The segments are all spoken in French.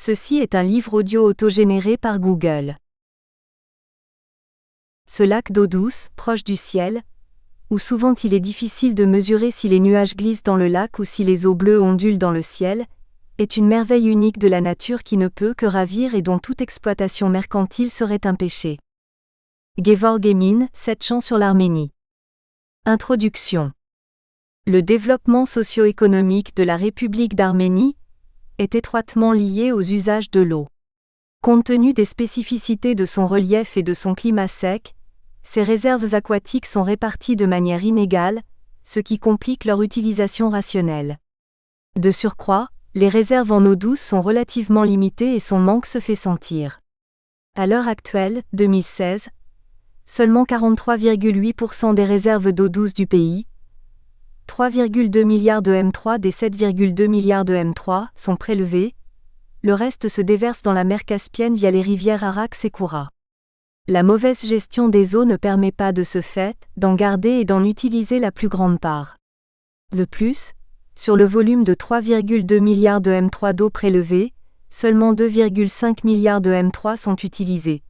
Ceci est un livre audio autogénéré par Google. Ce lac d'eau douce, proche du ciel, où souvent il est difficile de mesurer si les nuages glissent dans le lac ou si les eaux bleues ondulent dans le ciel, est une merveille unique de la nature qui ne peut que ravir et dont toute exploitation mercantile serait un péché. Gevorg Emin, 7 chants sur l'Arménie. Introduction. Le développement socio-économique de la République d'Arménie est étroitement lié aux usages de l'eau. Compte tenu des spécificités de son relief et de son climat sec, ces réserves aquatiques sont réparties de manière inégale, ce qui complique leur utilisation rationnelle. De surcroît, les réserves en eau douce sont relativement limitées et son manque se fait sentir. À l'heure actuelle, 2016, seulement 43,8% des réserves d'eau douce du pays, 3,2 milliards de M3 des 7,2 milliards de M3 sont prélevés, le reste se déverse dans la mer Caspienne via les rivières Arax et Koura. La mauvaise gestion des eaux ne permet pas de ce fait d'en garder et d'en utiliser la plus grande part. De plus, sur le volume de 3,2 milliards de M3 d'eau prélevée, seulement 2,5 milliards de M3 sont utilisés.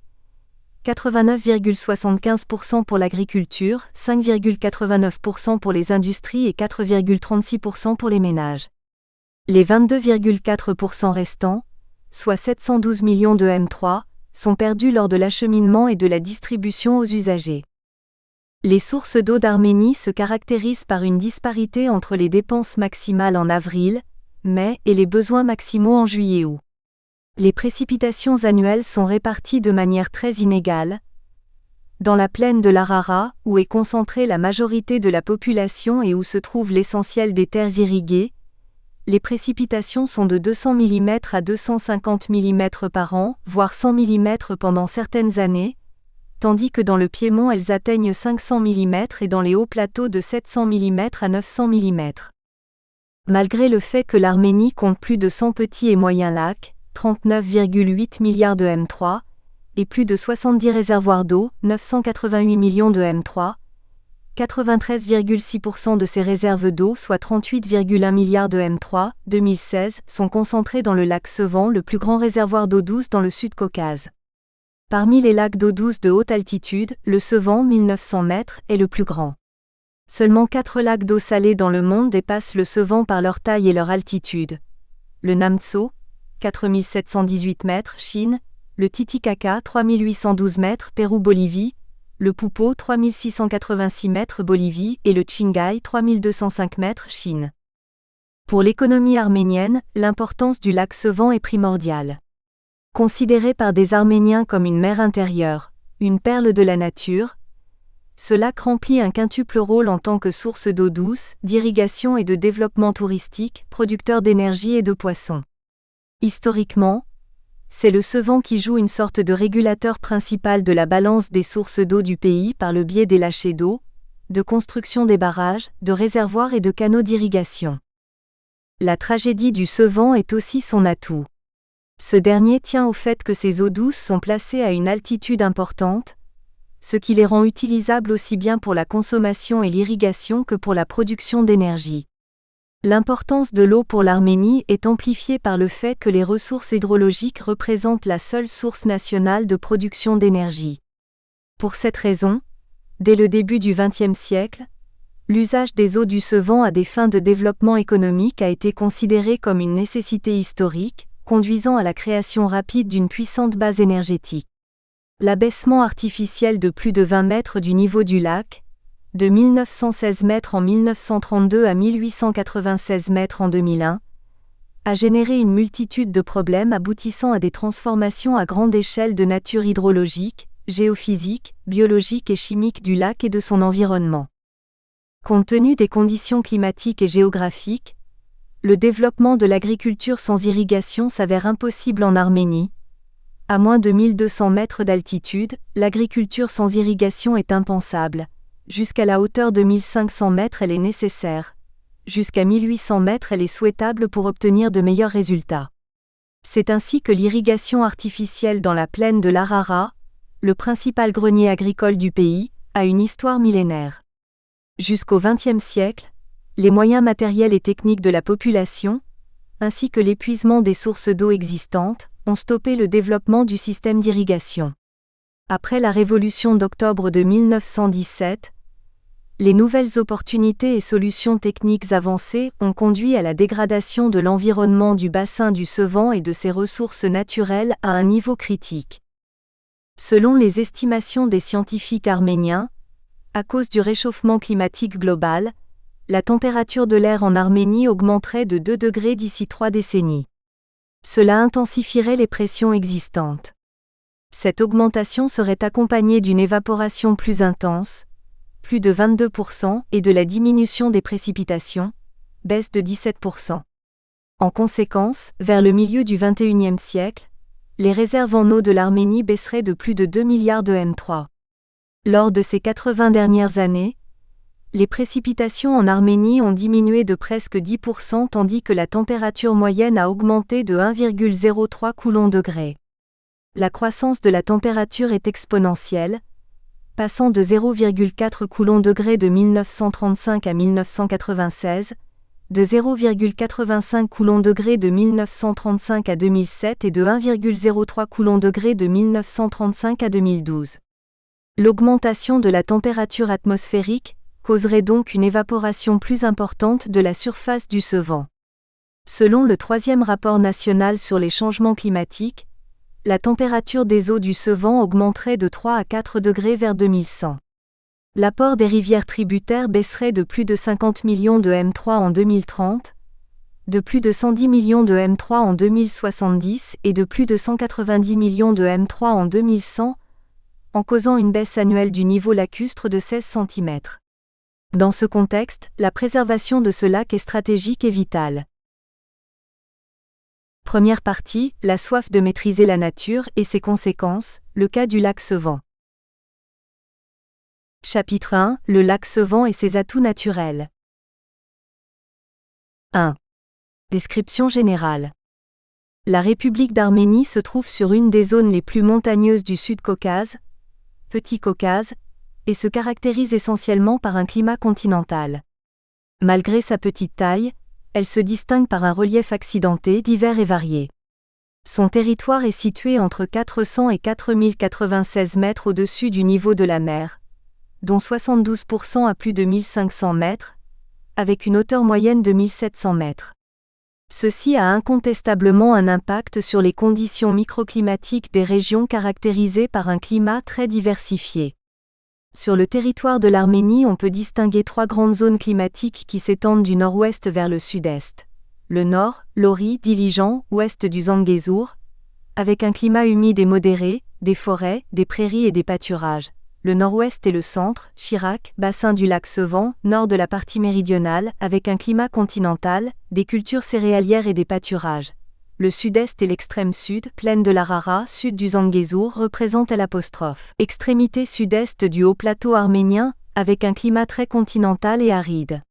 89,75% pour l'agriculture, 5,89% pour les industries et 4,36% pour les ménages. Les 22,4% restants, soit 712 millions de M3, sont perdus lors de l'acheminement et de la distribution aux usagers. Les sources d'eau d'Arménie se caractérisent par une disparité entre les dépenses maximales en avril, mai et les besoins maximaux en juillet-août. Les précipitations annuelles sont réparties de manière très inégale. Dans la plaine de l'Arara, où est concentrée la majorité de la population et où se trouve l'essentiel des terres irriguées, les précipitations sont de 200 mm à 250 mm par an, voire 100 mm pendant certaines années, tandis que dans le Piémont elles atteignent 500 mm et dans les hauts plateaux de 700 mm à 900 mm. Malgré le fait que l'Arménie compte plus de 100 petits et moyens lacs, 39,8 milliards de M3, et plus de 70 réservoirs d'eau, 988 millions de M3, 93,6% de ces réserves d'eau, soit 38,1 milliards de M3, 2016, sont concentrées dans le lac Sevan, le plus grand réservoir d'eau douce dans le Sud-Caucase. Parmi les lacs d'eau douce de haute altitude, le Sevan, 1900 mètres, est le plus grand. Seulement 4 lacs d'eau salée dans le monde dépassent le Sevan par leur taille et leur altitude. Le Namtso, 4718 mètres, Chine, le Titicaca, 3812 mètres, Pérou-Bolivie, le Pupo, 3686 mètres, Bolivie, et le Qinghai, 3205 mètres, Chine. Pour l'économie arménienne, l'importance du lac Sevan est primordiale. Considéré par des Arméniens comme une mer intérieure, une perle de la nature, ce lac remplit un quintuple rôle en tant que source d'eau douce, d'irrigation et de développement touristique, producteur d'énergie et de poissons. Historiquement, c'est le Sevan qui joue une sorte de régulateur principal de la balance des sources d'eau du pays par le biais des lâchers d'eau, de construction des barrages, de réservoirs et de canaux d'irrigation. La tragédie du Sevan est aussi son atout. Ce dernier tient au fait que ces eaux douces sont placées à une altitude importante, ce qui les rend utilisables aussi bien pour la consommation et l'irrigation que pour la production d'énergie. L'importance de l'eau pour l'Arménie est amplifiée par le fait que les ressources hydrologiques représentent la seule source nationale de production d'énergie. Pour cette raison, dès le début du XXe siècle, l'usage des eaux du Sevan à des fins de développement économique a été considéré comme une nécessité historique, conduisant à la création rapide d'une puissante base énergétique. L'abaissement artificiel de plus de 20 mètres du niveau du lac, de 1916 mètres en 1932 à 1896 mètres en 2001, a généré une multitude de problèmes aboutissant à des transformations à grande échelle de nature hydrologique, géophysique, biologique et chimique du lac et de son environnement. Compte tenu des conditions climatiques et géographiques, le développement de l'agriculture sans irrigation s'avère impossible en Arménie. À moins de 1200 mètres d'altitude, l'agriculture sans irrigation est impensable. Jusqu'à la hauteur de 1500 mètres elle est nécessaire. Jusqu'à 1800 mètres elle est souhaitable pour obtenir de meilleurs résultats. C'est ainsi que l'irrigation artificielle dans la plaine de l'Arara, le principal grenier agricole du pays, a une histoire millénaire. Jusqu'au XXe siècle, les moyens matériels et techniques de la population, ainsi que l'épuisement des sources d'eau existantes, ont stoppé le développement du système d'irrigation. Après la révolution d'octobre de 1917, les nouvelles opportunités et solutions techniques avancées ont conduit à la dégradation de l'environnement du bassin du Sevan et de ses ressources naturelles à un niveau critique. Selon les estimations des scientifiques arméniens, à cause du réchauffement climatique global, la température de l'air en Arménie augmenterait de 2 degrés d'ici 3 décennies. Cela intensifierait les pressions existantes. Cette augmentation serait accompagnée d'une évaporation plus intense, plus de 22%, et de la diminution des précipitations, baisse de 17%. En conséquence, vers le milieu du XXIe siècle, les réserves en eau de l'Arménie baisseraient de plus de 2 milliards de m3. Lors de ces 80 dernières années, les précipitations en Arménie ont diminué de presque 10% tandis que la température moyenne a augmenté de 1,03 coulomb-degrés. La croissance de la température est exponentielle, passant de 0,4 coulomb-degrés de 1935 à 1996, de 0,85 coulomb-degrés de 1935 à 2007 et de 1,03 coulomb-degrés de 1935 à 2012. L'augmentation de la température atmosphérique causerait donc une évaporation plus importante de la surface du Sevan. Selon le 3e rapport national sur les changements climatiques, la température des eaux du Sevan augmenterait de 3 à 4 degrés vers 2100. L'apport des rivières tributaires baisserait de plus de 50 millions de m3 en 2030, de plus de 110 millions de m3 en 2070 et de plus de 190 millions de m3 en 2100, en causant une baisse annuelle du niveau lacustre de 16 cm. Dans ce contexte, la préservation de ce lac est stratégique et vitale. Première partie, la soif de maîtriser la nature et ses conséquences, le cas du lac Sevan. Chapitre 1, le lac Sevan et ses atouts naturels. 1. Description générale. La République d'Arménie se trouve sur une des zones les plus montagneuses du Sud-Caucase, Petit Caucase, et se caractérise essentiellement par un climat continental. Malgré sa petite taille, elle se distingue par un relief accidenté, divers et varié. Son territoire est situé entre 400 et 4096 mètres au-dessus du niveau de la mer, dont 72% à plus de 1500 mètres, avec une hauteur moyenne de 1700 mètres. Ceci a incontestablement un impact sur les conditions microclimatiques des régions caractérisées par un climat très diversifié. Sur le territoire de l'Arménie, on peut distinguer 3 grandes zones climatiques qui s'étendent du nord-ouest vers le sud-est. Le nord, Lori, Dilijan, ouest du Zangezur, avec un climat humide et modéré, des forêts, des prairies et des pâturages. Le nord-ouest et le centre, Chirac, bassin du lac Sevan, nord de la partie méridionale, avec un climat continental, des cultures céréalières et des pâturages. Le sud-est et l'extrême sud, plaine de l'Arara, sud du Zangezur, représentent l'apostrophe. Extrémité sud-est du haut plateau arménien, avec un climat très continental et aride.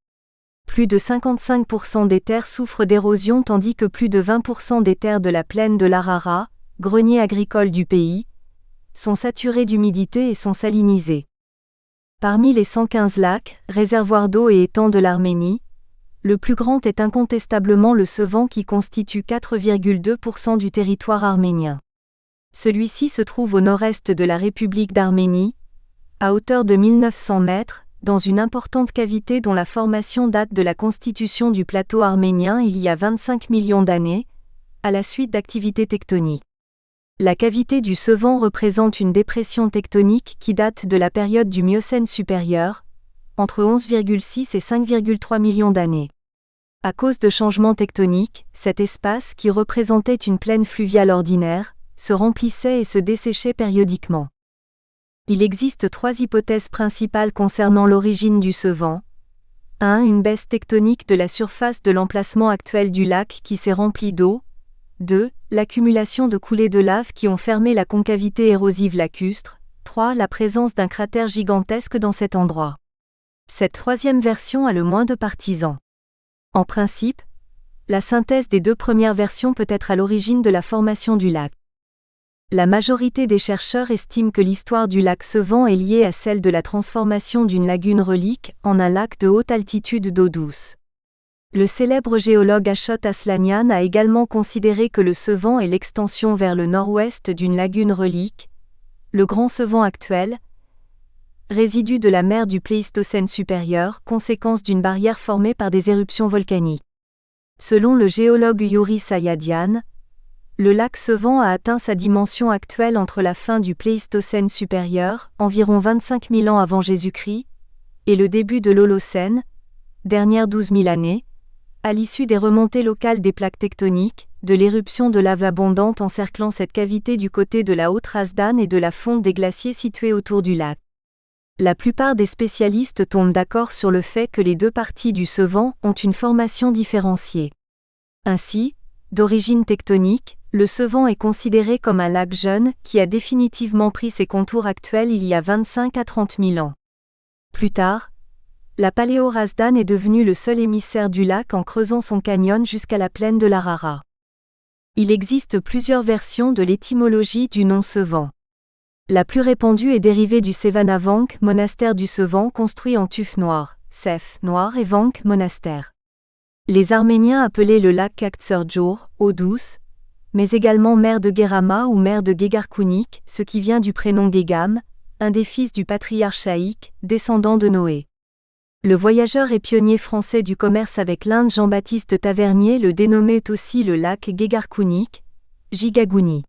Plus de 55% des terres souffrent d'érosion tandis que plus de 20% des terres de la plaine de l'Arara, grenier agricole du pays, sont saturées d'humidité et sont salinisées. Parmi les 115 lacs, réservoirs d'eau et étangs de l'Arménie, le plus grand est incontestablement le Sevan qui constitue 4,2% du territoire arménien. Celui-ci se trouve au nord-est de la République d'Arménie, à hauteur de 1900 mètres, dans une importante cavité dont la formation date de la constitution du plateau arménien il y a 25 millions d'années, à la suite d'activités tectoniques. La cavité du Sevan représente une dépression tectonique qui date de la période du Miocène supérieur, entre 11,6 et 5,3 millions d'années. À cause de changements tectoniques, cet espace, qui représentait une plaine fluviale ordinaire, se remplissait et se desséchait périodiquement. Il existe 3 hypothèses principales concernant l'origine du Sevan. 1. Une baisse tectonique de la surface de l'emplacement actuel du lac qui s'est rempli d'eau. 2. L'accumulation de coulées de lave qui ont fermé la concavité érosive lacustre. 3. La présence d'un cratère gigantesque dans cet endroit. Cette 3e version a le moins de partisans. En principe, la synthèse des 2 premières versions peut être à l'origine de la formation du lac. La majorité des chercheurs estiment que l'histoire du lac Sevan est liée à celle de la transformation d'une lagune relique en un lac de haute altitude d'eau douce. Le célèbre géologue Ashot Aslanian a également considéré que le Sevan est l'extension vers le nord-ouest d'une lagune relique, le Grand Sevan actuel, résidu de la mer du Pléistocène supérieur, conséquence d'une barrière formée par des éruptions volcaniques. Selon le géologue Yuri Sayadian, le lac Sevan a atteint sa dimension actuelle entre la fin du Pléistocène supérieur, environ 25 000 ans avant Jésus-Christ, et le début de l'Holocène, dernière 12 000 années, à l'issue des remontées locales des plaques tectoniques, de l'éruption de lave abondante encerclant cette cavité du côté de la Haute-Razdan et de la fonte des glaciers situés autour du lac. La plupart des spécialistes tombent d'accord sur le fait que les deux parties du Sevan ont une formation différenciée. Ainsi, d'origine tectonique, le Sevan est considéré comme un lac jeune qui a définitivement pris ses contours actuels il y a 25 à 30 000 ans. Plus tard, la Paléo-Razdan est devenue le seul émissaire du lac en creusant son canyon jusqu'à la plaine de l'Arara. Il existe plusieurs versions de l'étymologie du nom Sevan. La plus répandue est dérivée du Sevanavank, monastère du Sevan construit en tuf noir, Sef, noir et Vank, monastère. Les Arméniens appelaient le lac Kaktserdjour, eau douce, mais également mer de Guérama ou mer de Guégarkounik, ce qui vient du prénom Gégam, un des fils du patriarchaïque, descendant de Noé. Le voyageur et pionnier français du commerce avec l'Inde Jean-Baptiste Tavernier le dénommait aussi le lac Guégarkounik, Gigagouni.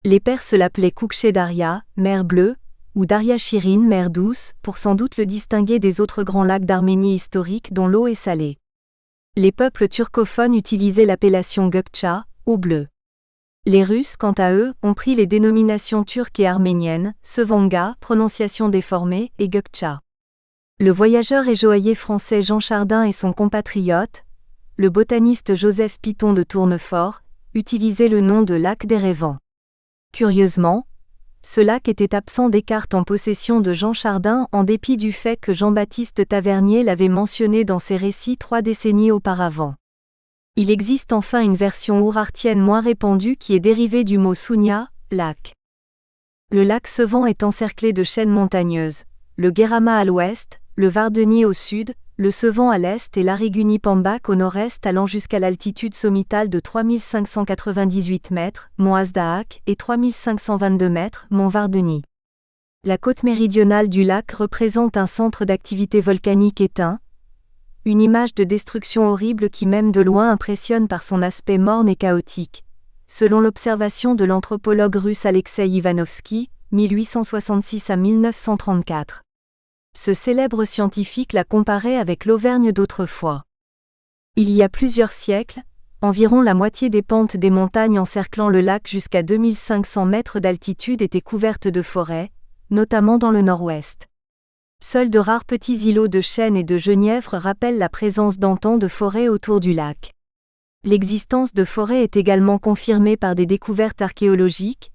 Les Perses l'appelaient Koukché Daria, mer bleue, ou Daria Chirine, mer douce, pour sans doute le distinguer des autres grands lacs d'Arménie historique dont l'eau est salée. Les peuples turcophones utilisaient l'appellation Gökçe, eau bleue. Les Russes, quant à eux, ont pris les dénominations turques et arméniennes, Sevanga, prononciation déformée, et Gökçe. Le voyageur et joaillier français Jean Chardin et son compatriote, le botaniste Joseph Piton de Tournefort, utilisaient le nom de lac d'Erevan. Curieusement, ce lac était absent des cartes en possession de Jean Chardin en dépit du fait que Jean-Baptiste Tavernier l'avait mentionné dans ses récits 3 décennies auparavant. Il existe enfin une version ourartienne moins répandue qui est dérivée du mot Sounia, lac. Le lac Sevan est encerclé de chaînes montagneuses, le Guérama à l'ouest, le Vardeni au sud, le Sevan à l'est et l'Ariguni Pambak au nord-est allant jusqu'à l'altitude sommitale de 3598 mètres, mont Azdaak, et 3522 mètres, mont Vardeni. La côte méridionale du lac représente un centre d'activité volcanique éteint, une image de destruction horrible qui même de loin impressionne par son aspect morne et chaotique, selon l'observation de l'anthropologue russe Alexei Ivanovski, 1866 à 1934. Ce célèbre scientifique l'a comparé avec l'Auvergne d'autrefois. Il y a plusieurs siècles, environ la moitié des pentes des montagnes encerclant le lac jusqu'à 2500 mètres d'altitude étaient couvertes de forêts, notamment dans le nord-ouest. Seuls de rares petits îlots de chênes et de genièvres rappellent la présence d'antan de forêts autour du lac. L'existence de forêts est également confirmée par des découvertes archéologiques,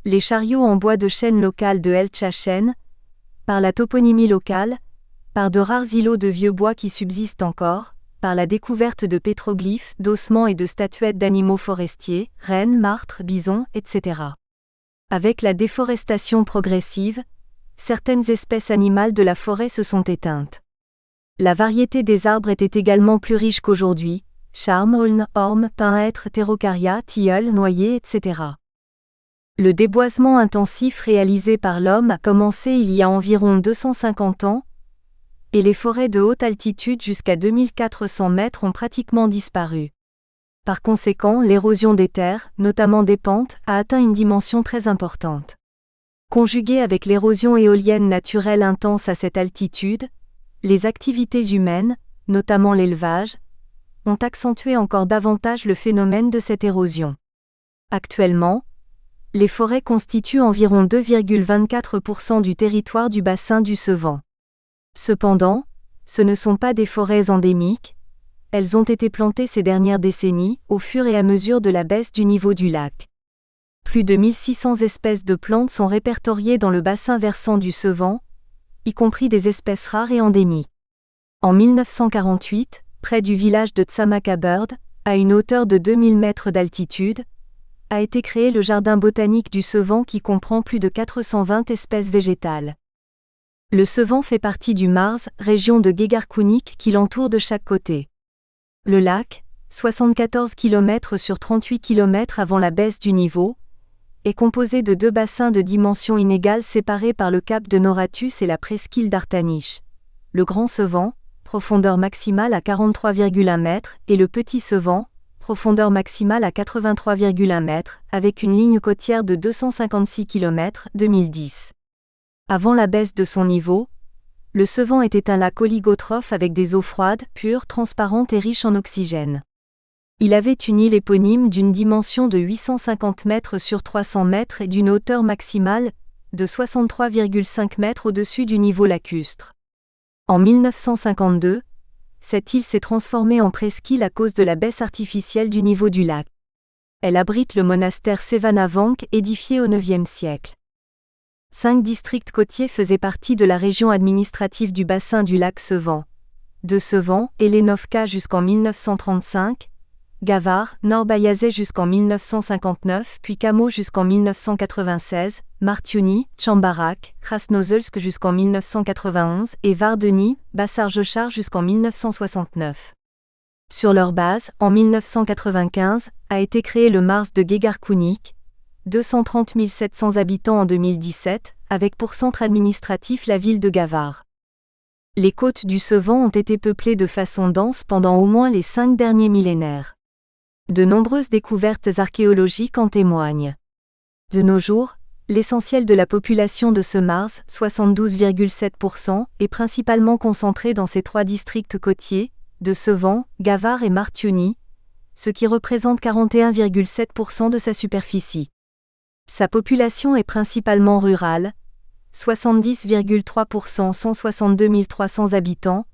les chariots en bois de chêne local de El Tchachen, par la toponymie locale, par de rares îlots de vieux bois qui subsistent encore, par la découverte de pétroglyphes, d'ossements et de statuettes d'animaux forestiers, rennes, martres, bisons, etc. Avec la déforestation progressive, certaines espèces animales de la forêt se sont éteintes. La variété des arbres était également plus riche qu'aujourd'hui, charme, aulne, orme, pin, hêtre, terrocaria, tilleul, noyer, etc. Le déboisement intensif réalisé par l'homme a commencé il y a environ 250 ans, et les forêts de haute altitude jusqu'à 2400 mètres ont pratiquement disparu. Par conséquent, l'érosion des terres, notamment des pentes, a atteint une dimension très importante. Conjuguée avec l'érosion éolienne naturelle intense à cette altitude, les activités humaines, notamment l'élevage, ont accentué encore davantage le phénomène de cette érosion. Actuellement, les forêts constituent environ 2,24% du territoire du bassin du Sevan. Cependant, ce ne sont pas des forêts endémiques, elles ont été plantées ces dernières décennies, au fur et à mesure de la baisse du niveau du lac. Plus de 1600 espèces de plantes sont répertoriées dans le bassin versant du Sevan, y compris des espèces rares et endémiques. En 1948, près du village de Tsamaka-Bird, à une hauteur de 2000 mètres d'altitude, a été créé le jardin botanique du Sevan qui comprend plus de 420 espèces végétales. Le Sevan fait partie du Mars, région de Guégarkounik qui l'entoure de chaque côté. Le lac, 74 km sur 38 km avant la baisse du niveau, est composé de deux bassins de dimensions inégales séparés par le cap de Noratus et la presqu'île d'Artaniche. Le Grand Sevan, profondeur maximale à 43,1 m, et le Petit Sevan, profondeur maximale à 83,1 m, avec une ligne côtière de 256 km 2010. Avant la baisse de son niveau, le Sevan était un lac oligotrophe avec des eaux froides, pures, transparentes et riches en oxygène. Il avait une île éponyme d'une dimension de 850 mètres sur 300 mètres et d'une hauteur maximale de 63,5 mètres au-dessus du niveau lacustre. En 1952, cette île s'est transformée en presqu'île à cause de la baisse artificielle du niveau du lac. Elle abrite le monastère Sevanavank édifié au IXe siècle. 5 districts côtiers faisaient partie de la région administrative du bassin du lac Sevan. De Sevan, Elenovka jusqu'en 1935, Gavar, Nord-Bayazet jusqu'en 1959, puis Kamo jusqu'en 1996, Martiuni, Chambarak, Krasnozelsk jusqu'en 1991 et Vardeni, Bassar-Jochar jusqu'en 1969. Sur leur base, en 1995, a été créé le Mars de Gegarkunik, 230 700 habitants en 2017, avec pour centre administratif la ville de Gavar. Les côtes du Sevan ont été peuplées de façon dense pendant au moins les 5 derniers millénaires. De nombreuses découvertes archéologiques en témoignent. De nos jours, l'essentiel de la population de ce Mars, 72,7%, est principalement concentré dans ces 3 districts côtiers, de Sevan, Gavar et Martiuni, ce qui représente 41,7% de sa superficie. Sa population est principalement rurale, 70,3% 162 300 habitants,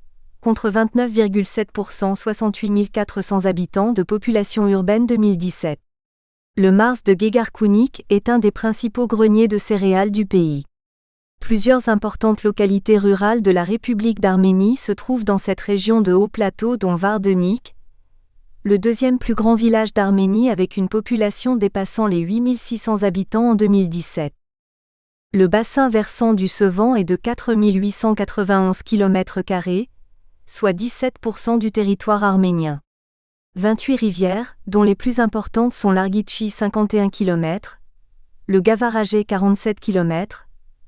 contre 29,7% 68 400 habitants de population urbaine 2017. Le Mars de Gegarkunik est un des principaux greniers de céréales du pays. Plusieurs importantes localités rurales de la République d'Arménie se trouvent dans cette région de haut plateau dont Vardenik, le deuxième plus grand village d'Arménie avec une population dépassant les 8600 habitants en 2017. Le bassin versant du Sevan est de 4 891 km², soit 17% du territoire arménien. 28 rivières, dont les plus importantes sont l'Argitchi 51 km, le Gavaragé 47 km,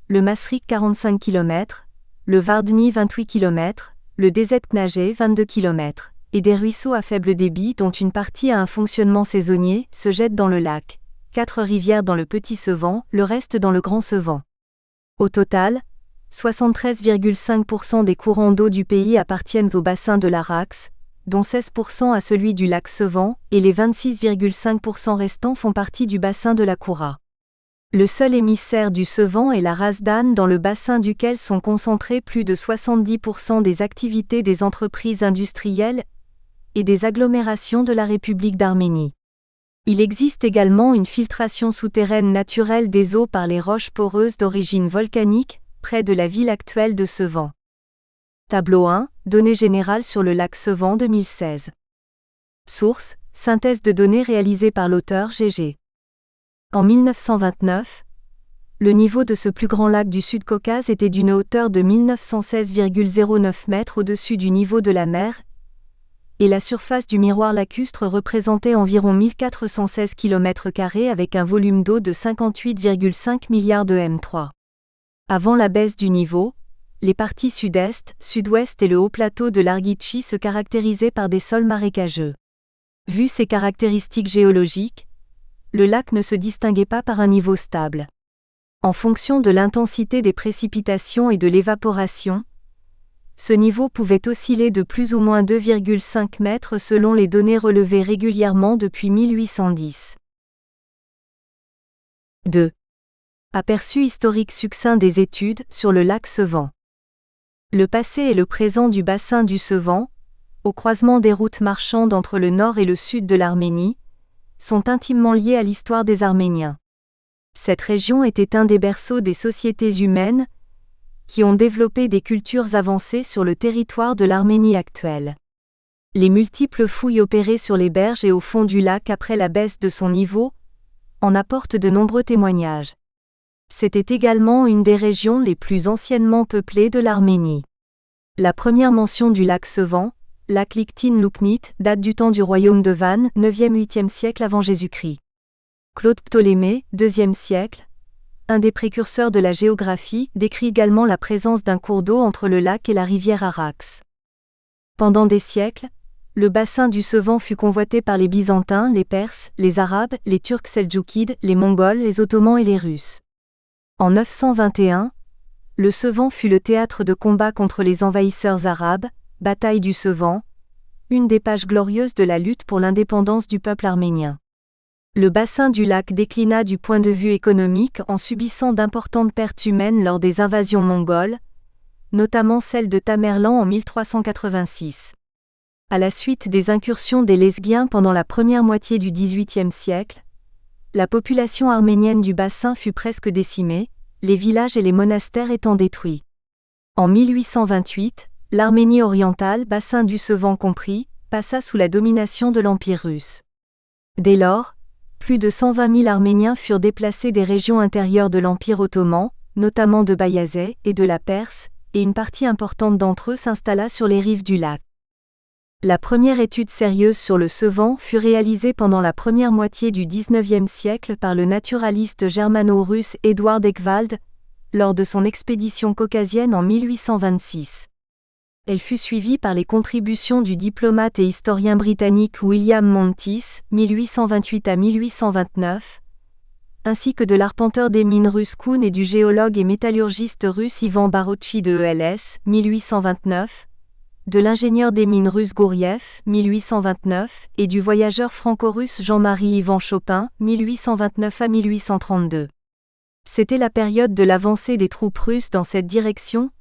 le Masrik 45 km, le Vardeni 28 km, le Dezetknagé 22 km, et des ruisseaux à faible débit dont une partie a un fonctionnement saisonnier, se jettent dans le lac. 4 rivières dans le Petit Sevan, le reste dans le Grand Sevan. Au total, 73,5% des courants d'eau du pays appartiennent au bassin de l'Arax, dont 16% à celui du lac Sevan, et les 26,5% restants font partie du bassin de la Koura. Le seul émissaire du Sevan est la Razdan dans le bassin duquel sont concentrés plus de 70% des activités des entreprises industrielles et des agglomérations de la République d'Arménie. Il existe également une filtration souterraine naturelle des eaux par les roches poreuses d'origine volcanique, près de la ville actuelle de Sevan. Tableau 1, données générales sur le lac Sevan 2016. Source, synthèse de données réalisée par l'auteur GG. En 1929, le niveau de ce plus grand lac du Sud-Caucase était d'une hauteur de 1916,09 mètres au-dessus du niveau de la mer, et la surface du miroir lacustre représentait environ 1416 km² avec un volume d'eau de 58,5 milliards de m3. Avant la baisse du niveau, les parties sud-est, sud-ouest et le haut plateau de l'Argitchi se caractérisaient par des sols marécageux. Vu ses caractéristiques géologiques, le lac ne se distinguait pas par un niveau stable. En fonction de l'intensité des précipitations et de l'évaporation, ce niveau pouvait osciller de plus ou moins 2,5 mètres selon les données relevées régulièrement depuis 1810. 2. Aperçu historique succinct des études sur le lac Sevan. Le passé et le présent du bassin du Sevan, au croisement des routes marchandes entre le nord et le sud de l'Arménie, sont intimement liés à l'histoire des Arméniens. Cette région était un des berceaux des sociétés humaines qui ont développé des cultures avancées sur le territoire de l'Arménie actuelle. Les multiples fouilles opérées sur les berges et au fond du lac après la baisse de son niveau en apportent de nombreux témoignages. C'était également une des régions les plus anciennement peuplées de l'Arménie. La première mention du lac Sevan, lac Lichtyn-Loukhnit, date du temps du royaume de Van, 9e-8e siècle avant Jésus-Christ. Claude Ptolémée, 2e siècle, un des précurseurs de la géographie, décrit également la présence d'un cours d'eau entre le lac et la rivière Araxe. Pendant des siècles, le bassin du Sevan fut convoité par les Byzantins, les Perses, les Arabes, les Turcs seldjoukides, les Mongols, les Ottomans et les Russes. En 921, le Sevan fut le théâtre de combats contre les envahisseurs arabes, bataille du Sevan, une des pages glorieuses de la lutte pour l'indépendance du peuple arménien. Le bassin du lac déclina du point de vue économique en subissant d'importantes pertes humaines lors des invasions mongoles, notamment celle de Tamerlan en 1386. À la suite des incursions des Lezgiens pendant la première moitié du XVIIIe siècle, la population arménienne du bassin fut presque décimée, les villages et les monastères étant détruits. En 1828, l'Arménie orientale, bassin du Sevan compris, passa sous la domination de l'Empire russe. Dès lors, plus de 120 000 Arméniens furent déplacés des régions intérieures de l'Empire ottoman, notamment de Bayazet et de la Perse, et une partie importante d'entre eux s'installa sur les rives du lac. La première étude sérieuse sur le Sevan fut réalisée pendant la première moitié du XIXe siècle par le naturaliste germano-russe Eduard Eckwald, lors de son expédition caucasienne en 1826. Elle fut suivie par les contributions du diplomate et historien britannique William Monteith, 1828 à 1829, ainsi que de l'arpenteur des mines russe Kuhn et du géologue et métallurgiste russe Ivan Barocci de ELS, 1829, de l'ingénieur des mines russe Gouriev, 1829, et du voyageur franco-russe Jean-Marie Ivan Chopin, 1829 à 1832. C'était la période de l'avancée des troupes russes dans cette direction,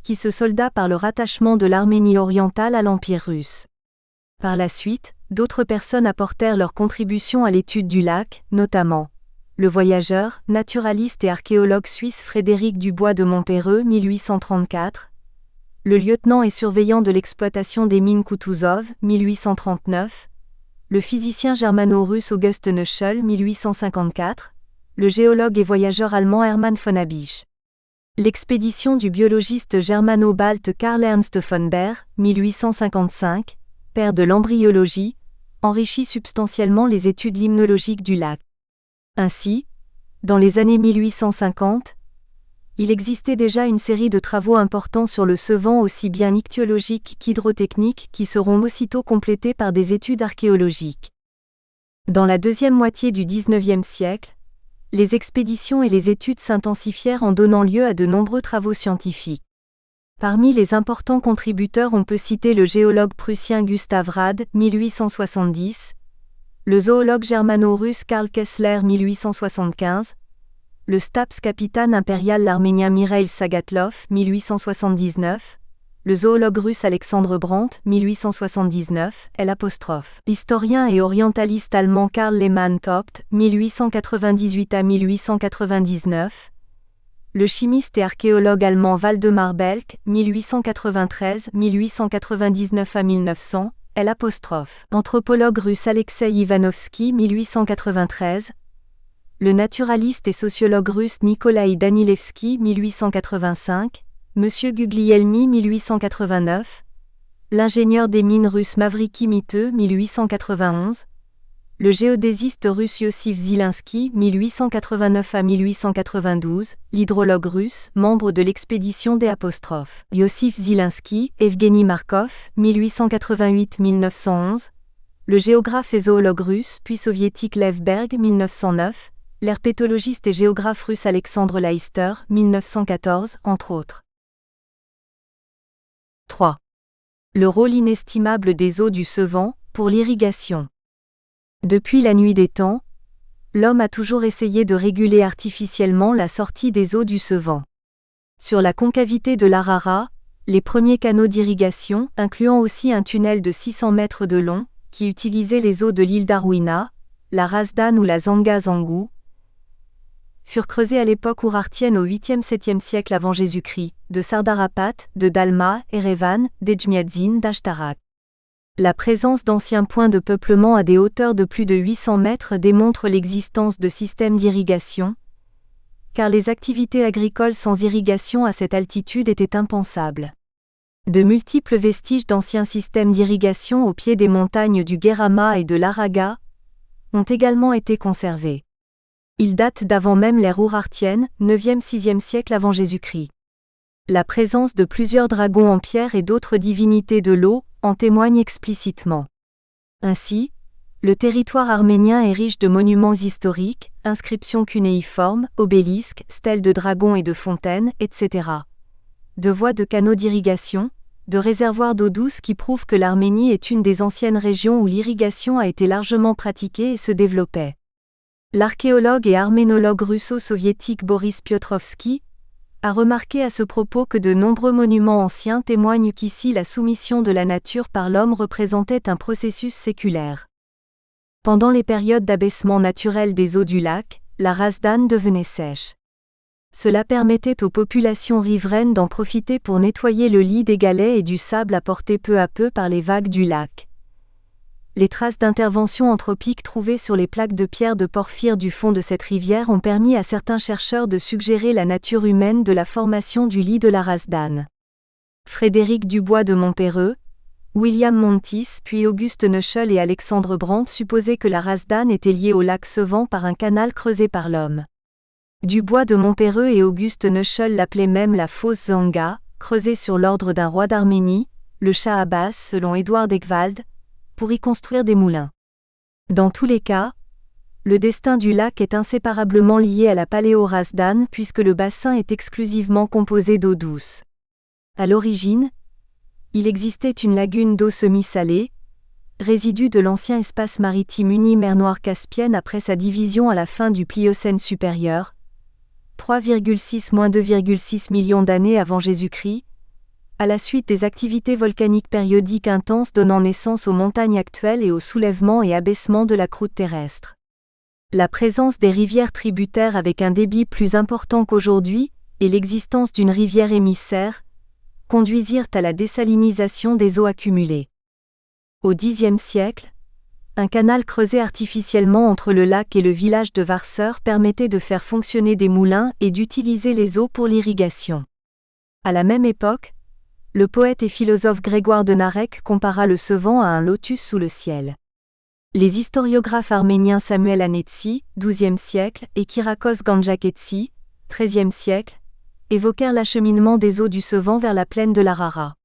qui se solda par le rattachement de l'Arménie orientale à l'Empire russe. Par la suite, d'autres personnes apportèrent leur contribution à l'étude du lac, notamment le voyageur, naturaliste et archéologue suisse Frédéric Dubois de Montpéreux, 1834, le lieutenant et surveillant de l'exploitation des mines Koutouzov, 1839, le physicien germano-russe August Neuschel, 1854, le géologue et voyageur allemand Hermann von Habicht. L'expédition du biologiste germano-balte Karl Ernst von Baer, 1855, père de l'embryologie, enrichit substantiellement les études limnologiques du lac. Ainsi, dans les années 1850, il existait déjà une série de travaux importants sur le Sevan aussi bien ichtyologiques qu'hydrotechniques qui seront aussitôt complétés par des études archéologiques. Dans la deuxième moitié du XIXe siècle, les expéditions et les études s'intensifièrent en donnant lieu à de nombreux travaux scientifiques. Parmi les importants contributeurs on peut citer le géologue prussien Gustav Rad, 1870, le zoologue germano-russe Karl Kessler, 1875, le Staps capitaine impérial l'arménien Mikhail Sagatlov, 1879, le zoologue russe Alexandre Brandt, 1879, l'historien et orientaliste allemand Karl Lehmann-Topt, 1898 à 1899, le chimiste et archéologue allemand Waldemar Belk, 1893, 1899 à 1900, l'anthropologue russe Alexei Ivanovski, 1893, le naturaliste et sociologue russe Nikolai Danilevski, 1885, Monsieur Guglielmi, 1889, l'ingénieur des mines russe Mavriki Miteux, 1891, le géodésiste russe Yossif Zielinski, 1889 à 1892, l'hydrologue russe, membre de l'expédition des apostrophes, Yossif Zielinski, Evgeny Markov, 1888-1911, le géographe et zoologue russe puis soviétique Lev Berg, 1909, l'herpétologiste et géographe russe Alexandre Leister, 1914, entre autres. 3. Le rôle inestimable des eaux du Sevan pour l'irrigation. Depuis la nuit des temps, l'homme a toujours essayé de réguler artificiellement la sortie des eaux du Sevan. Sur la concavité de l'Arara, les premiers canaux d'irrigation, incluant aussi un tunnel de 600 mètres de long, qui utilisait les eaux de l'île d'Arouina, la Razdan ou la Zanga-Zangou, furent creusés à l'époque ourartienne au 8e-7e siècle avant Jésus-Christ, de Sardarapat, de Dalma, Erevan, d'Ejmiadzin, d'Ashtarak. La présence d'anciens points de peuplement à des hauteurs de plus de 800 mètres démontre l'existence de systèmes d'irrigation, car les activités agricoles sans irrigation à cette altitude étaient impensables. De multiples vestiges d'anciens systèmes d'irrigation au pied des montagnes du Guerama et de l'Araga ont également été conservés. Ils datent d'avant même l'ère ourartienne, 9e-6e siècle avant Jésus-Christ. La présence de plusieurs dragons en pierre et d'autres divinités de l'eau en témoigne explicitement. Ainsi, le territoire arménien est riche de monuments historiques, inscriptions cunéiformes, obélisques, stèles de dragons et de fontaines, etc. De voies de canaux d'irrigation, de réservoirs d'eau douce qui prouvent que l'Arménie est une des anciennes régions où l'irrigation a été largement pratiquée et se développait. L'archéologue et arménologue russo-soviétique Boris Piotrowski a remarqué à ce propos que de nombreux monuments anciens témoignent qu'ici la soumission de la nature par l'homme représentait un processus séculaire. Pendant les périodes d'abaissement naturel des eaux du lac, la Razdan devenait sèche. Cela permettait aux populations riveraines d'en profiter pour nettoyer le lit des galets et du sable apporté peu à peu par les vagues du lac. Les traces d'intervention anthropique trouvées sur les plaques de pierre de porphyre du fond de cette rivière ont permis à certains chercheurs de suggérer la nature humaine de la formation du lit de la Razdan. Frédéric Dubois de Montpéreux, William Montis puis Auguste Neuchel et Alexandre Brandt supposaient que la Razdan était liée au lac Sevan par un canal creusé par l'homme. Dubois de Montpéreux et Auguste Neuchel l'appelaient même la fosse Zanga, creusée sur l'ordre d'un roi d'Arménie, le Shah Abbas selon Édouard d'Egvald, pour y construire des moulins. Dans tous les cas, le destin du lac est inséparablement lié à la Paléo-Razdan puisque le bassin est exclusivement composé d'eau douce. À l'origine, il existait une lagune d'eau semi-salée, résidu de l'ancien espace maritime uni mer Noire-Caspienne après sa division à la fin du Pliocène supérieur, 3,6-2,6 millions d'années avant Jésus-Christ, à la suite des activités volcaniques périodiques intenses donnant naissance aux montagnes actuelles et au soulèvement et abaissement de la croûte terrestre. La présence des rivières tributaires avec un débit plus important qu'aujourd'hui, et l'existence d'une rivière émissaire, conduisirent à la désalinisation des eaux accumulées. Au Xe siècle, un canal creusé artificiellement entre le lac et le village de Varseur permettait de faire fonctionner des moulins et d'utiliser les eaux pour l'irrigation. À la même époque, le poète et philosophe Grégoire de Narek compara le Sevan à un lotus sous le ciel. Les historiographes arméniens Samuel Anetsi, XIIe siècle, et Kyrakos Ganjaketsi, XIIIe siècle, évoquèrent l'acheminement des eaux du Sevan vers la plaine de l'Arara.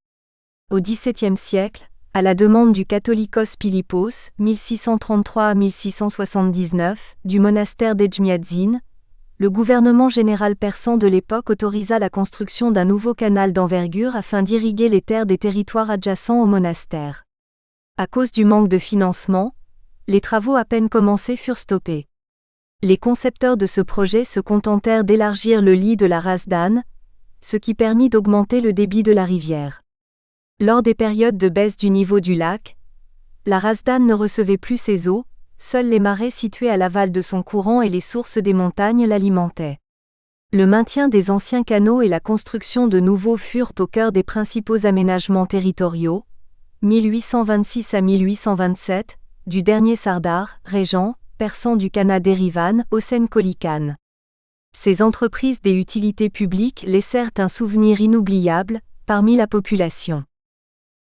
Au XVIIe siècle, à la demande du Catholicos Philippos, 1633 à 1679, du monastère d'Edjmiadzin, le gouvernement général persan de l'époque autorisa la construction d'un nouveau canal d'envergure afin d'irriguer les terres des territoires adjacents au monastère. À cause du manque de financement, les travaux à peine commencés furent stoppés. Les concepteurs de ce projet se contentèrent d'élargir le lit de la Razdan, ce qui permit d'augmenter le débit de la rivière. Lors des périodes de baisse du niveau du lac, la Razdan ne recevait plus ses eaux, seuls les marais situés à l'aval de son courant et les sources des montagnes l'alimentaient. Le maintien des anciens canaux et la construction de nouveaux furent au cœur des principaux aménagements territoriaux, 1826 à 1827, du dernier Sardar, régent, persan du Khanat d'Erivan, Hossein Koli Khan. Ces entreprises des utilités publiques laissèrent un souvenir inoubliable parmi la population.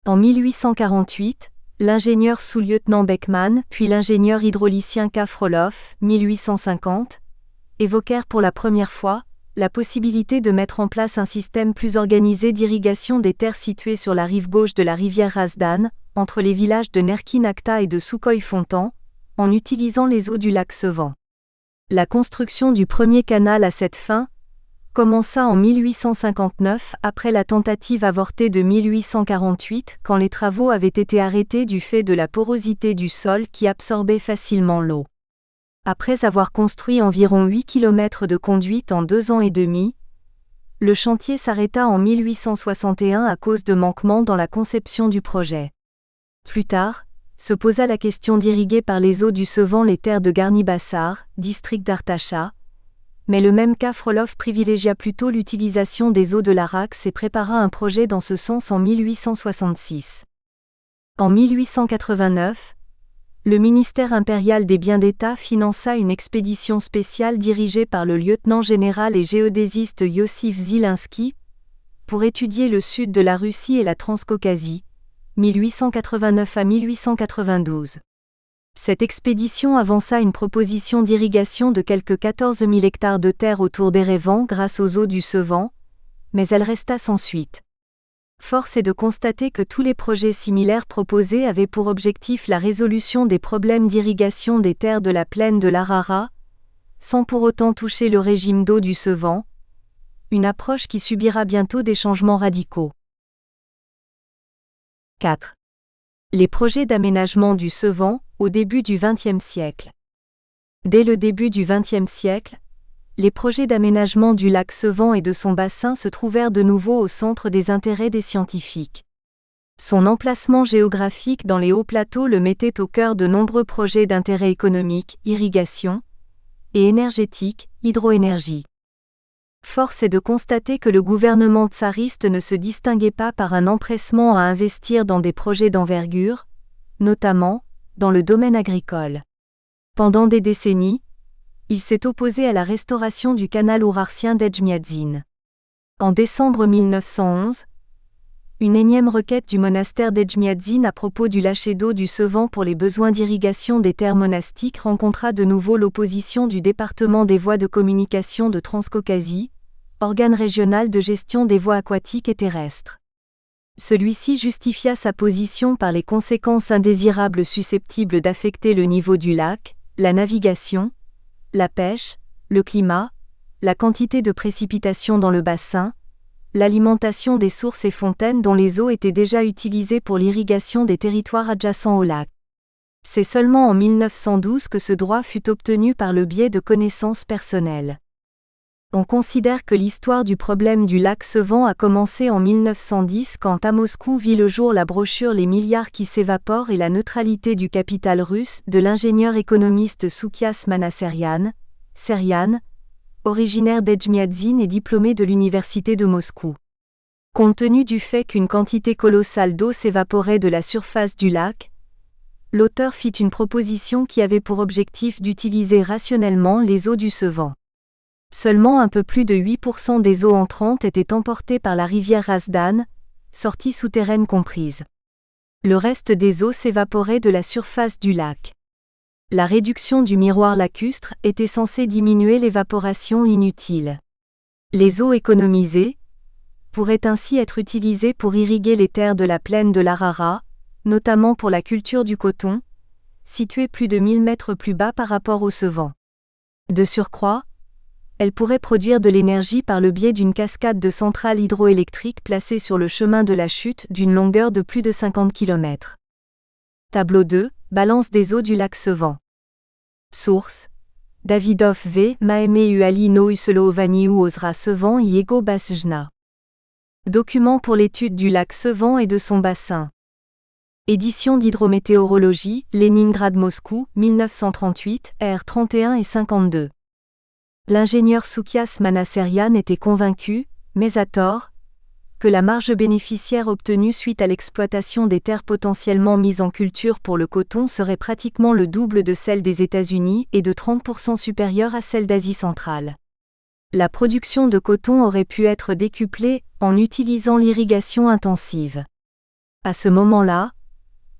En 1848, l'ingénieur sous-lieutenant Beckmann, puis l'ingénieur hydraulicien K. Frolov, 1850, évoquèrent pour la première fois la possibilité de mettre en place un système plus organisé d'irrigation des terres situées sur la rive gauche de la rivière Razdan, entre les villages de Nerki-Nakta et de Soukhoï-Fontan, en utilisant les eaux du lac Sevan. La construction du premier canal à cette fin commença en 1859 après la tentative avortée de 1848 quand les travaux avaient été arrêtés du fait de la porosité du sol qui absorbait facilement l'eau. Après avoir construit environ 8 km de conduite en 2 ans et demi, le chantier s'arrêta en 1861 à cause de manquements dans la conception du projet. Plus tard, se posa la question d'irriguer par les eaux du Sevan les terres de Garni-Bassar, district d'Artacha, mais le même K. Frolov privilégia plutôt l'utilisation des eaux de l'Arax et prépara un projet dans ce sens en 1866. En 1889, le ministère impérial des biens d'État finança une expédition spéciale dirigée par le lieutenant-général et géodésiste Yossif Zielinski pour étudier le sud de la Russie et la Transcaucasie, 1889 à 1892. Cette expédition avança une proposition d'irrigation de quelques 14 000 hectares de terre autour d'Erevan grâce aux eaux du Sevan, mais elle resta sans suite. Force est de constater que tous les projets similaires proposés avaient pour objectif la résolution des problèmes d'irrigation des terres de la plaine de l'Arara, sans pour autant toucher le régime d'eau du Sevan, une approche qui subira bientôt des changements radicaux. 4. Les projets d'aménagement du Sevan, au début du XXe siècle. Dès le début du XXe siècle, les projets d'aménagement du lac Sevan et de son bassin se trouvèrent de nouveau au centre des intérêts des scientifiques. Son emplacement géographique dans les hauts plateaux le mettait au cœur de nombreux projets d'intérêt économique, irrigation, et énergétique, hydroénergie. Force est de constater que le gouvernement tsariste ne se distinguait pas par un empressement à investir dans des projets d'envergure, notamment dans le domaine agricole. Pendant des décennies, il s'est opposé à la restauration du canal ourartien d'Edjmiadzin. En décembre 1911, une énième requête du monastère d'Edjmiadzin à propos du lâcher d'eau du Sevan pour les besoins d'irrigation des terres monastiques rencontra de nouveau l'opposition du département des voies de communication de Transcaucasie, organe régional de gestion des voies aquatiques et terrestres. Celui-ci justifia sa position par les conséquences indésirables susceptibles d'affecter le niveau du lac, la navigation, la pêche, le climat, la quantité de précipitations dans le bassin, l'alimentation des sources et fontaines dont les eaux étaient déjà utilisées pour l'irrigation des territoires adjacents au lac. C'est seulement en 1912 que ce droit fut obtenu par le biais de connaissances personnelles. On considère que l'histoire du problème du lac Sevan a commencé en 1910 quand à Moscou vit le jour la brochure Les milliards qui s'évaporent et la neutralité du capital russe de l'ingénieur économiste Soukias Manasserian, originaire d'Edjmiadzin et diplômé de l'université de Moscou. Compte tenu du fait qu'une quantité colossale d'eau s'évaporait de la surface du lac, l'auteur fit une proposition qui avait pour objectif d'utiliser rationnellement les eaux du Sevan. Seulement un peu plus de 8% des eaux entrantes étaient emportées par la rivière Razdan, sortie souterraine comprise. Le reste des eaux s'évaporait de la surface du lac. La réduction du miroir lacustre était censée diminuer l'évaporation inutile. Les eaux économisées pourraient ainsi être utilisées pour irriguer les terres de la plaine de l'Arara, notamment pour la culture du coton, située plus de 1000 mètres plus bas par rapport au Sevan. De surcroît, elle pourrait produire de l'énergie par le biais d'une cascade de centrales hydroélectriques placées sur le chemin de la chute d'une longueur de plus de 50 km. Tableau 2, balance des eaux du lac Sevan. Source: Davidov V. Maemeu Ali no Uselovani ou Ozra Sevan Iego Basjna. Document pour l'étude du lac Sevan et de son bassin. Édition d'hydrométéorologie, Leningrad-Moscou, 1938, R 31 et 52. L'ingénieur Soukias Manasserian était convaincu, mais à tort, que la marge bénéficiaire obtenue suite à l'exploitation des terres potentiellement mises en culture pour le coton serait pratiquement le double de celle des États-Unis et de 30% supérieure à celle d'Asie centrale. La production de coton aurait pu être décuplée en utilisant l'irrigation intensive. À ce moment-là,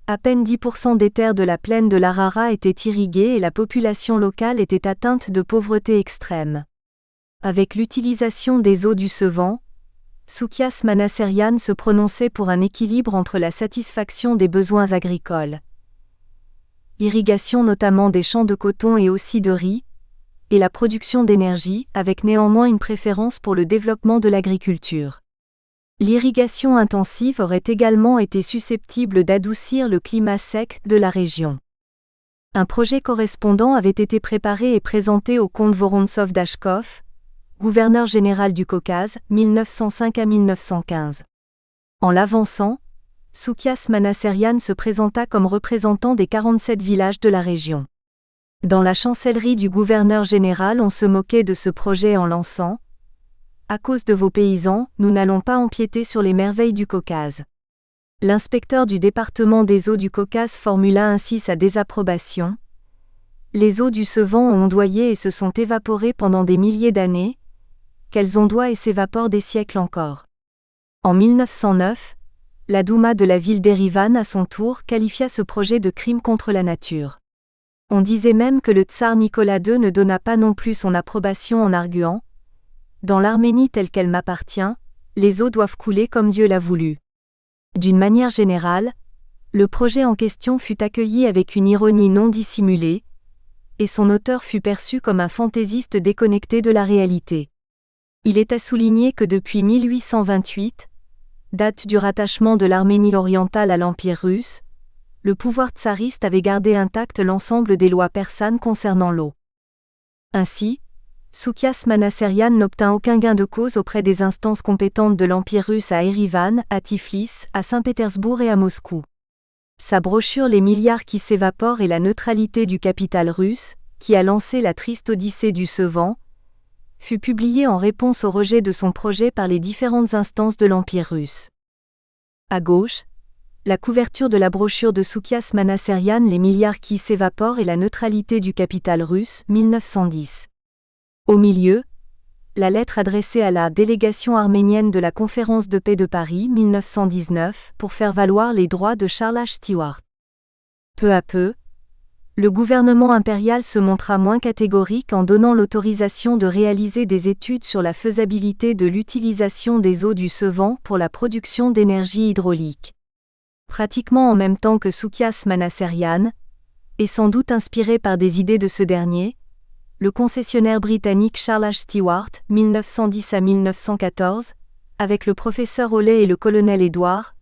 à peine 10% des terres de la plaine de l'Arara étaient irriguées et la population locale était atteinte de pauvreté extrême. Avec l'utilisation des eaux du Sevan, Soukias Manasserian se prononçait pour un équilibre entre la satisfaction des besoins agricoles, irrigation notamment des champs de coton et aussi de riz, et la production d'énergie, avec néanmoins une préférence pour le développement de l'agriculture. L'irrigation intensive aurait également été susceptible d'adoucir le climat sec de la région. Un projet correspondant avait été préparé et présenté au comte Vorontsov-Dashkov, gouverneur général du Caucase, 1905 à 1915. En l'avançant, Soukias Manasserian se présenta comme représentant des 47 villages de la région. Dans la chancellerie du gouverneur général, on se moquait de ce projet en lançant « À cause de vos paysans, nous n'allons pas empiéter sur les merveilles du Caucase ». L'inspecteur du département des eaux du Caucase formula ainsi sa désapprobation. Les eaux du Sevan ont ondoyé et se sont évaporées pendant des milliers d'années, qu'elles ondoient et s'évaporent des siècles encore. En 1909, la Douma de la ville d'Erivan à son tour qualifia ce projet de crime contre la nature. On disait même que le tsar Nicolas II ne donna pas non plus son approbation en arguant « Dans l'Arménie telle qu'elle m'appartient, les eaux doivent couler comme Dieu l'a voulu ». D'une manière générale, le projet en question fut accueilli avec une ironie non dissimulée, et son auteur fut perçu comme un fantaisiste déconnecté de la réalité. Il est à souligner que depuis 1828, date du rattachement de l'Arménie orientale à l'Empire russe, le pouvoir tsariste avait gardé intact l'ensemble des lois persanes concernant l'eau. Ainsi, Soukias Manasserian n'obtint aucun gain de cause auprès des instances compétentes de l'Empire russe à Erivan, à Tiflis, à Saint-Pétersbourg et à Moscou. Sa brochure Les milliards qui s'évaporent et la neutralité du capital russe, qui a lancé la triste odyssée du Sevan, fut publiée en réponse au rejet de son projet par les différentes instances de l'Empire russe. À gauche, la couverture de la brochure de Soukias Manasserian Les milliards qui s'évaporent et la neutralité du capital russe, 1910. Au milieu, la lettre adressée à la délégation arménienne de la Conférence de paix de Paris, 1919, pour faire valoir les droits de Charles H. Stewart. Peu à peu, le gouvernement impérial se montra moins catégorique en donnant l'autorisation de réaliser des études sur la faisabilité de l'utilisation des eaux du Sevan pour la production d'énergie hydraulique. Pratiquement en même temps que Soukias Manasserian, et sans doute inspiré par des idées de ce dernier, le concessionnaire britannique Charles H. Stewart, 1910 à 1914, avec le professeur Hawley et le colonel Edward,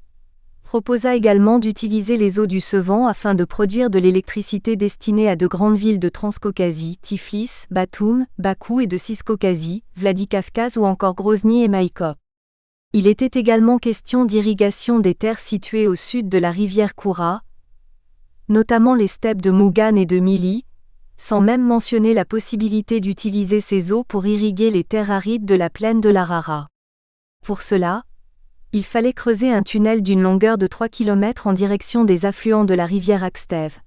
proposa également d'utiliser les eaux du Sevan afin de produire de l'électricité destinée à de grandes villes de Transcaucasie, Tiflis, Batoum, Bakou et de Ciscaucasie, Vladikavkaz ou encore Grozny et Maïkop. Il était également question d'irrigation des terres situées au sud de la rivière Koura, notamment les steppes de Mougan et de Mili, sans même mentionner la possibilité d'utiliser ces eaux pour irriguer les terres arides de la plaine de l'Arara. Pour cela, il fallait creuser un tunnel d'une longueur de 3 km en direction des affluents de la rivière Akstev,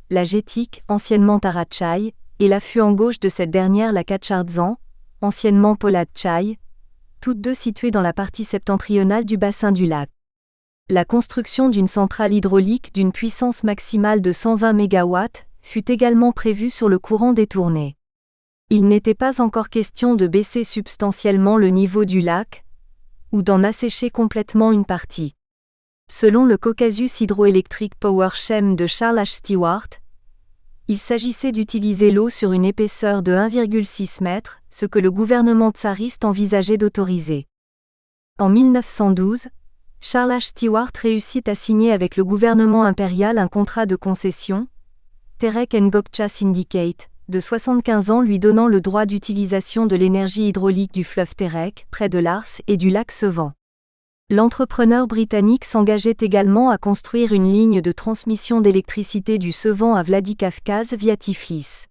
la Gétique, anciennement Taratchaï, et l'affluent gauche de cette dernière la Katchardzan, anciennement Poladchaï, toutes deux situées dans la partie septentrionale du bassin du lac. La construction d'une centrale hydraulique d'une puissance maximale de 120 MW fut également prévue sur le courant détourné. Il n'était pas encore question de baisser substantiellement le niveau du lac, ou d'en assécher complètement une partie. Selon le Caucasus Hydroelectric Power Chem de Charles H. Stewart, il s'agissait d'utiliser l'eau sur une épaisseur de 1,6 m, ce que le gouvernement tsariste envisageait d'autoriser. En 1912, Charles H. Stewart réussit à signer avec le gouvernement impérial un contrat de concession, Terek and Gokcha Syndicate, de 75 ans lui donnant le droit d'utilisation de l'énergie hydraulique du fleuve Terek, près de Lars et du lac Sevan. L'entrepreneur britannique s'engageait également à construire une ligne de transmission d'électricité du Sevan à Vladikavkaz via Tiflis.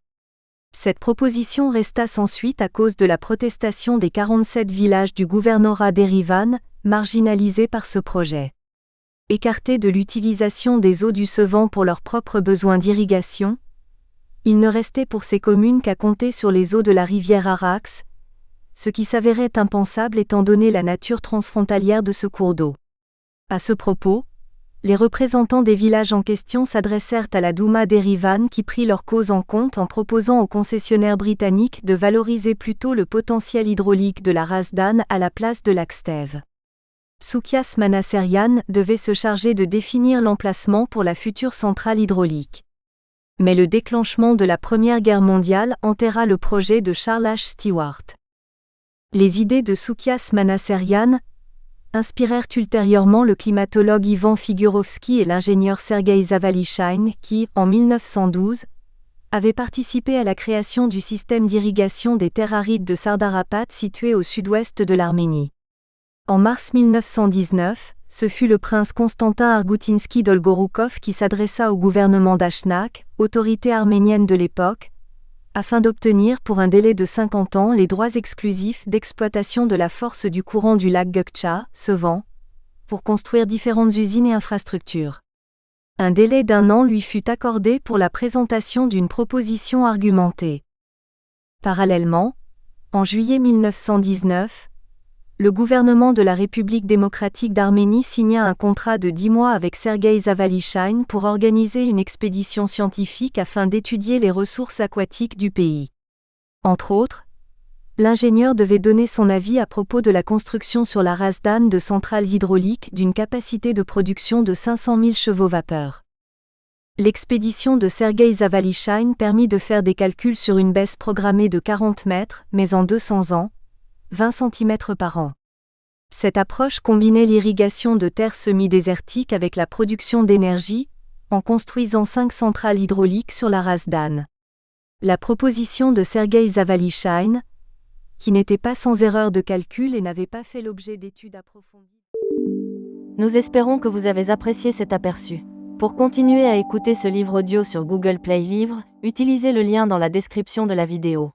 Cette proposition resta sans suite à cause de la protestation des 47 villages du gouvernorat d'Erivan, marginalisés par ce projet. Écartés de l'utilisation des eaux du Sevan pour leurs propres besoins d'irrigation, il ne restait pour ces communes qu'à compter sur les eaux de la rivière Arax, ce qui s'avérait impensable étant donné la nature transfrontalière de ce cours d'eau. À ce propos, les représentants des villages en question s'adressèrent à la Douma d'Erivan qui prit leur cause en compte en proposant aux concessionnaires britanniques de valoriser plutôt le potentiel hydraulique de la Razdan à la place de l'Akstev. Soukias Manasserian devait se charger de définir l'emplacement pour la future centrale hydraulique. Mais le déclenchement de la Première Guerre mondiale enterra le projet de Charles H. Stewart. Les idées de Soukias Manasserian inspirèrent ultérieurement le climatologue Ivan Figurovski et l'ingénieur Sergei Zavalichine qui, en 1912, avaient participé à la création du système d'irrigation des terres arides de Sardarapat situé au sud-ouest de l'Arménie. En mars 1919, ce fut le prince Constantin Argutinsky Dolgoroukov qui s'adressa au gouvernement d'Ashnak, autorité arménienne de l'époque, afin d'obtenir pour un délai de 50 ans les droits exclusifs d'exploitation de la force du courant du lac Gokcha, Sevan, pour construire différentes usines et infrastructures. Un délai d'1 an lui fut accordé pour la présentation d'une proposition argumentée. Parallèlement, en juillet 1919, le gouvernement de la République démocratique d'Arménie signa un contrat de 10 mois avec Sergueï Zavalyshine pour organiser une expédition scientifique afin d'étudier les ressources aquatiques du pays. Entre autres, l'ingénieur devait donner son avis à propos de la construction sur la Razdan de centrales hydrauliques d'une capacité de production de 500 000 chevaux-vapeur. L'expédition de Sergueï Zavalyshine permit de faire des calculs sur une baisse programmée de 40 mètres, mais en 200 ans, 20 cm par an. Cette approche combinait l'irrigation de terres semi-désertiques avec la production d'énergie, en construisant 5 centrales hydrauliques sur la Razdan. La proposition de Sergueï Zavalyshine, qui n'était pas sans erreur de calcul et n'avait pas fait l'objet d'études approfondies. Nous espérons que vous avez apprécié cet aperçu. Pour continuer à écouter ce livre audio sur Google Play Livres, utilisez le lien dans la description de la vidéo.